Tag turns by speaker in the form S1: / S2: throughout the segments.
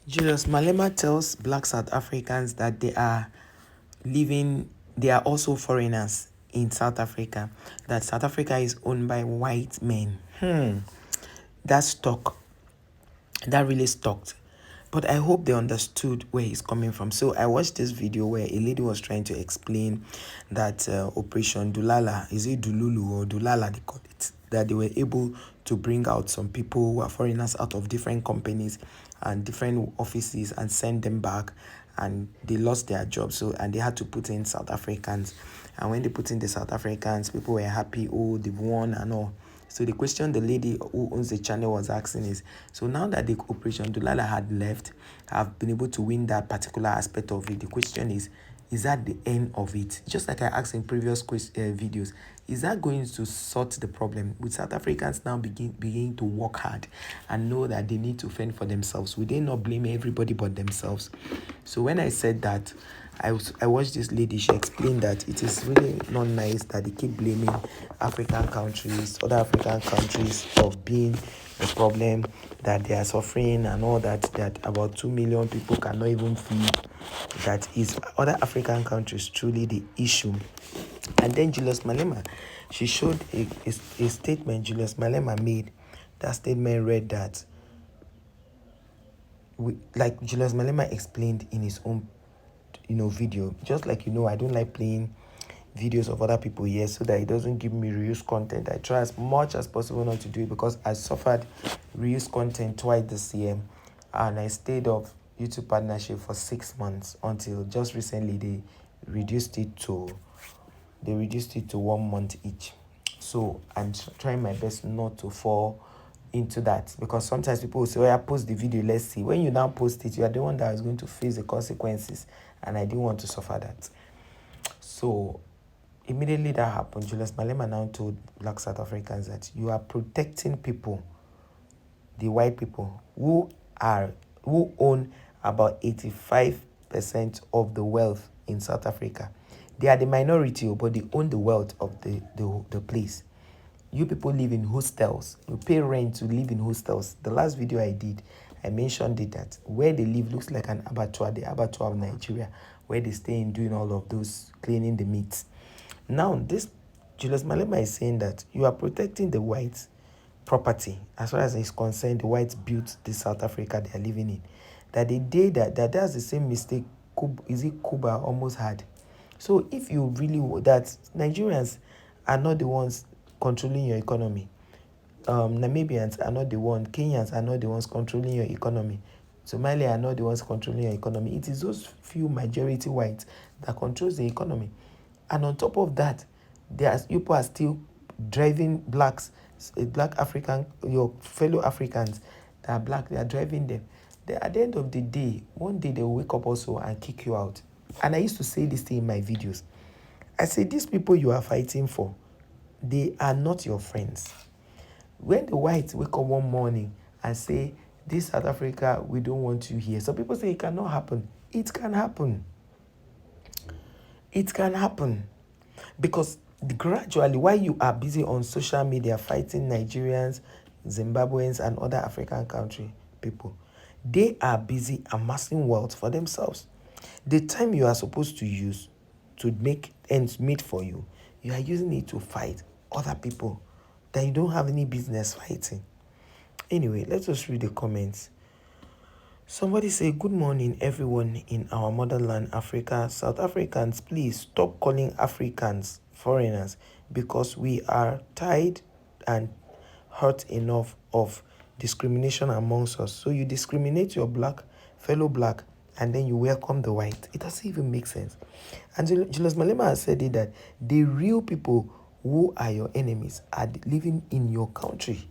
S1: Julius Malema tells Black South Africans that they are also foreigners in South Africa, that South Africa is owned by white men. That stuck. That really stuck. But I hope they understood where he's coming from. So I watched this video where a lady was trying to explain that Operation Dulala, is it Dululu or Dulala they call it, that they were able to bring out some people who are foreigners out of different companies and different offices and send them back, and they lost their jobs, so and they had to put in South Africans. And when they put in the South Africans, people were happy, oh, they've won and all. So the question the lady who owns the channel was asking is, so now that the Operation Dulala had left, have been able to win that particular aspect of it, the question is that the end of it? Just like I asked in previous videos, is that going to sort the problem? With South Africans now begin to work hard and know that they need to fend for themselves? Will they not blame everybody but themselves? So when I said that, I watched this lady. She explained that it is really not nice that they keep blaming African countries, other African countries, of being the problem, that they are suffering and all that, that about 2 million people cannot even feed, that is other African countries truly the issue. And then Julius Malema, she showed a statement Julius Malema made. That statement read that, like Julius Malema explained in his own video, just like I don't like playing videos of other people here so that it doesn't give me reuse content. I try as much as possible not to do it because I suffered reuse content twice this year, and I stayed off YouTube partnership for 6 months until just recently they reduced it to 1 month each. So I'm trying my best not to fall into that, because sometimes people will say, oh, I post the video, let's see. When you now post it, you are the one that is going to face the consequences, and I didn't want to suffer that. So immediately that happened, Julius Malema now told Black South Africans that you are protecting people, the white people who own about 85% of the wealth in South Africa. They are the minority, but they own the wealth of the place. You people live in hostels. You pay rent to live in hostels. The last video I did, I mentioned it, that where they live looks like an abattoir, the abattoir of Nigeria, where they stay in doing all of those, cleaning the meat. Now, this Julius Malema is saying that you are protecting the whites' property. As far as it's concerned, the whites built the South Africa they are living in. That they did that's the same mistake Cuba almost had. So if you really, that Nigerians are not the ones controlling your economy, Namibians are not the ones, Kenyans are not the ones controlling your economy, Somalia are not the ones controlling your economy. It is those few majority whites that controls the economy. And on top of that, people are still driving black African, your fellow Africans that are black, they are driving them. At the end of the day, one day they will wake up also and kick you out. And I used to say this thing in my videos. I say, these people you are fighting for, they are not your friends. When the whites wake up one morning and say, this South Africa, we don't want you here. Some people say it cannot happen. It can happen. It can happen. Because gradually, while you are busy on social media fighting Nigerians, Zimbabweans, and other African country people, they are busy amassing wealth for themselves. The time you are supposed to use to make ends meet for you, you are using it to fight other people that you don't have any business fighting. Anyway, let us read the comments. Somebody say, good morning, everyone in our motherland, Africa. South Africans, please stop calling Africans foreigners, because we are tired and hurt enough of discrimination amongst us. So you discriminate your fellow black, and then you welcome the white. It doesn't even make sense. And Julius Malema has said it, that the real people who are your enemies are living in your country.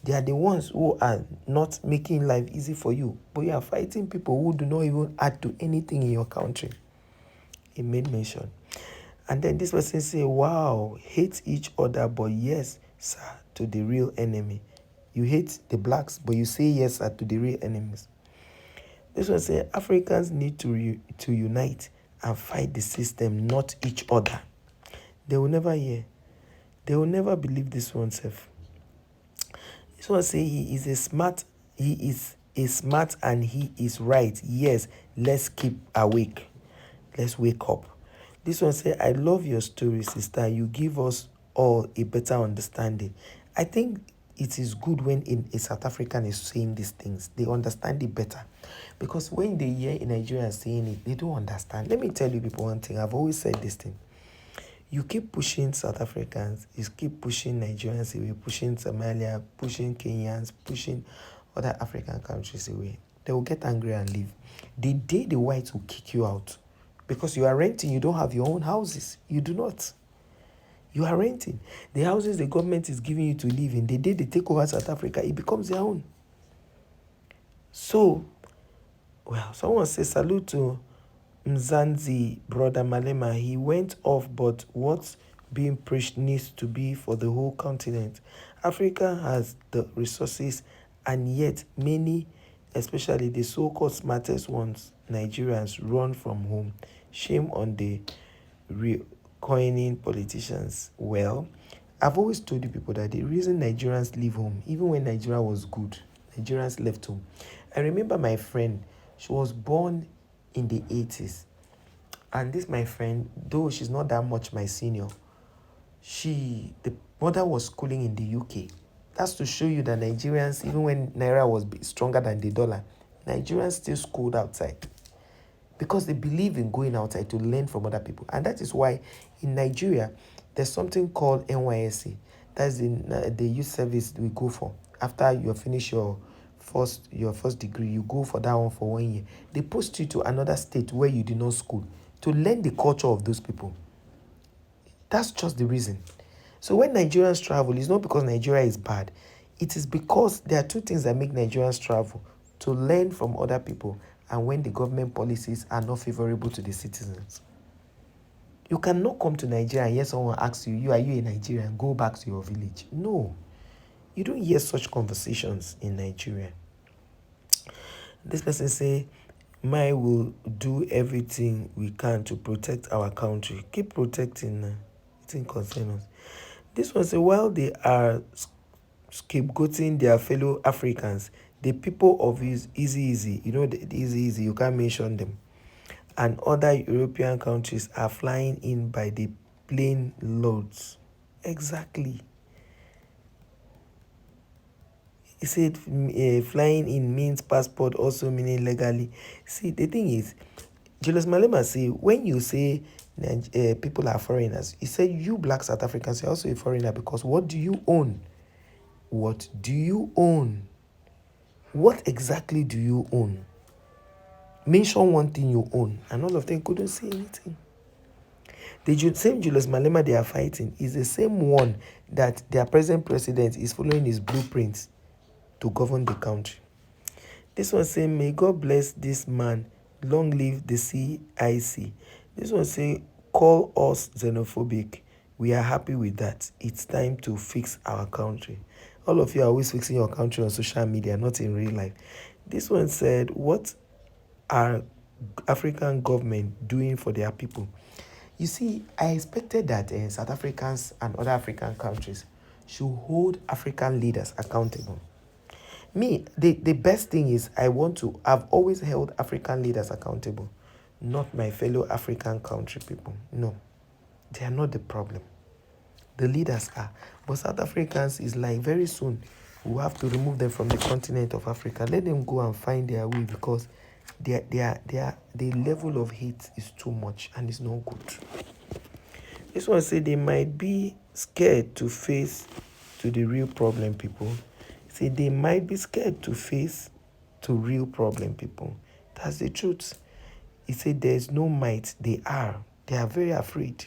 S1: They are the ones who are not making life easy for you, but you are fighting people who do not even add to anything in your country. He made mention. And then this person say, wow, hate each other, but yes, sir, to the real enemy. You hate the blacks, but you say yes, sir, to the real enemies. This one say, Africans need to unite and fight the system, not each other. They will never hear. They will never believe this one, self. This one say he is is smart and he is right. Yes, let's keep awake. Let's wake up. This one say, I love your story, sister. You give us all a better understanding. I think it is good when a South African is saying these things. They understand it better. Because when they hear a Nigerian saying it, they don't understand. Let me tell you people one thing. I've always said this thing. You keep pushing South Africans, you keep pushing Nigerians away, pushing Somalia, pushing Kenyans, pushing other African countries away. They will get angry and leave. The day the whites will kick you out, because you are renting, you don't have your own houses. You do not. You are renting. The houses the government is giving you to live in, the day they take over South Africa, it becomes their own. So, well, someone says, salute to Mzanzi, brother Malema. He went off, but what's being preached needs to be for the whole continent. Africa has the resources, and yet many, especially the so-called smartest ones, Nigerians, run from home. Shame on the recoining politicians. Well, I've always told you people that the reason Nigerians leave home, even when Nigeria was good, Nigerians left home. I remember my friend, she was born in the 80s. And this, my friend, though she's not that much my senior, the mother was schooling in the UK. That's to show you that Nigerians, even when Naira was stronger than the dollar, Nigerians still schooled outside. Because they believe in going outside to learn from other people. And that is why in Nigeria, there's something called NYSC. That's the youth service we go for. After you finish your first degree, you go for that one for 1 year. They post you to another state where you did not school to learn the culture of those people. That's just the reason. So when Nigerians travel, it's not because Nigeria is bad. It is because there are two things that make Nigerians travel: to learn from other people, and when the government policies are not favorable to the citizens. You cannot come to Nigeria and hear someone ask you, are you a Nigerian? Go back to your village. No. You don't hear such conversations in Nigeria. This person say, "My will do everything we can to protect our country." Keep protecting. It didn't concern us. This one say, while they are scapegoating their fellow Africans, the people of easy, you know, the easy, you can't mention them, and other European countries are flying in by the plane loads. Exactly. He said flying in means passport, also meaning legally. See, the thing is, Julius Malema say, when you say people are foreigners, he said you black South Africans are also a foreigner, because what do you own? What do you own? What exactly do you own? Mention one thing you own, and all of them couldn't say anything. The same Julius Malema they are fighting is the same one that their present president is following his blueprints to govern the country. This one say, may God bless this man, long live the CIC. This one say, call us xenophobic. We are happy with that. It's time to fix our country. All of you are always fixing your country on social media, not in real life. This one said, what are African government doing for their people? You see, I expected that South Africans and other African countries should hold African leaders accountable. Me, the best thing is I've always held African leaders accountable, not my fellow African country people. No, they are not the problem. The leaders are. But South Africans is like, very soon, we'll have to remove them from the continent of Africa. Let them go and find their way, because the level of hate is too much and it's not good. This one say they might be scared to face to the real problem, people. Say they might be scared to face to real problem, people. That's the truth. He said there's no might. They are very afraid.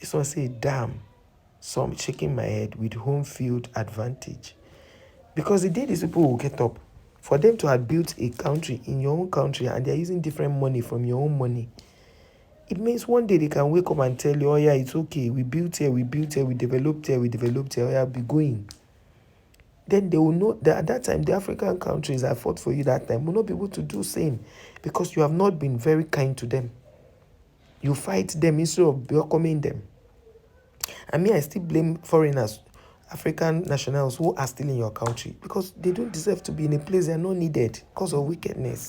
S1: This one say, damn. So I'm shaking my head with home field advantage. Because the day these people will get up, for them to have built a country in your own country and they're using different money from your own money, it means one day they can wake up and tell you, oh yeah, it's okay. We built here, we developed here, oh yeah, be going. Then they will know that at that time, the African countries that fought for you that time will not be able to do the same, because you have not been very kind to them. You fight them instead of welcoming them. I mean, I still blame foreigners. African nationals who are still in your country, because they don't deserve to be in a place they are not needed because of wickedness.